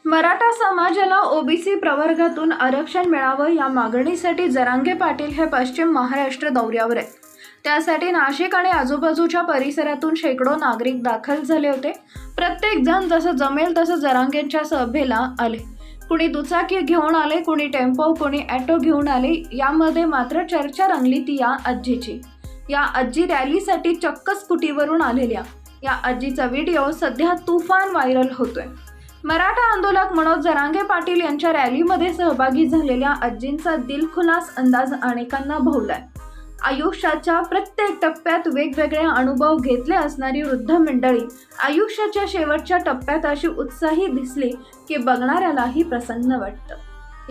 मराठा समाजाला ओबीसी प्रवर्गातून आरक्षण मिळावं या मागणीसाठी जरांगे पाटील हे पश्चिम महाराष्ट्र दौऱ्यावर आहेत। त्यासाठी नाशिक आणि आजूबाजूच्या परिसरातून शेकडो नागरिक दाखल झाले होते। प्रत्येक जण जसं जमेल तसं जरांगेंच्या सभेला आले। कुणी दुचाकी घेऊन आले, कुणी टेम्पो, कुणी ॲटो घेऊन आले। यामध्ये मात्र चर्चा रंगली ती या आजीची। या आजी रॅलीसाठी चक्क स्कूटीवरून आलेल्या या आजीचा व्हिडिओ सध्या तुफान व्हायरल होतोय। मराठा आंदोलक मनोज जरांगे पाटील यांच्या रॅलीमध्ये सहभागी झालेल्या आजींचा दिलखुलास अंदाज अनेकांना भावलाय। आयुष्याच्या प्रत्येक टप्प्यात वेगवेगळे अनुभव घेतले असणारी वृद्ध मंडळी आयुष्याच्या शेवटच्या टप्प्यात अशी उत्साही दिसली की बघणाऱ्यालाही प्रसन्न वाटतं।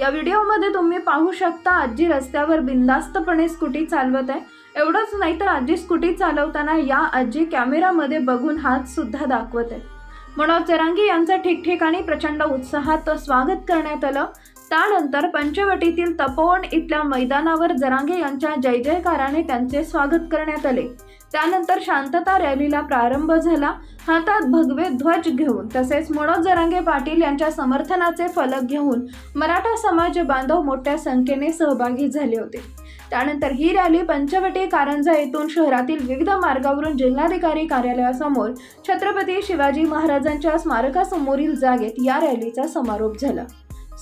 या व्हिडिओमध्ये तुम्ही पाहू शकता आजी रस्त्यावर बिनधास्तपणे स्कूटी चालवत आहे। एवढंच नाही तर आजी स्कूटी चालवताना या आजी कॅमेरामध्ये बघून हात सुद्धा दाखवत आहे। मनोज जरांगे यांचं ठिकठिकाणी प्रचंड उत्साहात स्वागत करण्यात आलं। त्यानंतर पंचवटीतील तपोवन इथल्या मैदानावर जरांगे यांच्या जय जयकाराने त्यांचे स्वागत करण्यात आले। त्यानंतर शांतता रॅलीला प्रारंभ झाला। हातात भगवे ध्वज घेऊन तसेच मनोज जरांगे पाटील यांच्या समर्थनाचे फलक घेऊन मराठा समाज बांधव मोठ्या संख्येने सहभागी झाले होते। त्यानंतर ही रॅली पंचवटी कारंजा येथून शहरातील विविध मार्गावरून जिल्हाधिकारी कार्यालयासमोर छत्रपती शिवाजी महाराजांच्या स्मारकासमोरील जागेत या रॅलीचा समारोप झाला।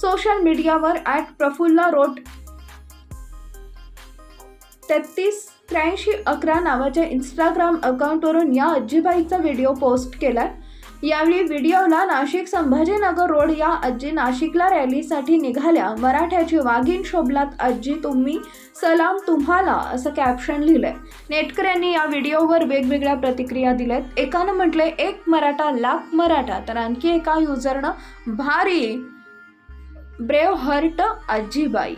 सोशल मीडियावर @प्रफुल्ला रोड 338311 नावाच्या इंस्टाग्राम अकाउंटवरून या आजीबाईचा व्हिडिओ पोस्ट केलाय। यावेळी व्हिडिओला नाशिक संभाजीनगर रोड या आजी नाशिकला रॅलीसाठी निघाल्या, मराठ्याची वाघीण शोभलात आजी, तुम्ही सलाम तुम्हाला असं कॅप्शन लिहिलंय। नेटकऱ्यांनी या व्हिडिओवर वेगवेगळ्या प्रतिक्रिया दिल्यात। एकानं म्हटलंय एक मराठा लाख मराठा, तर आणखी एका युजरनं भारी ब्रेव हर्ट आजीबाई।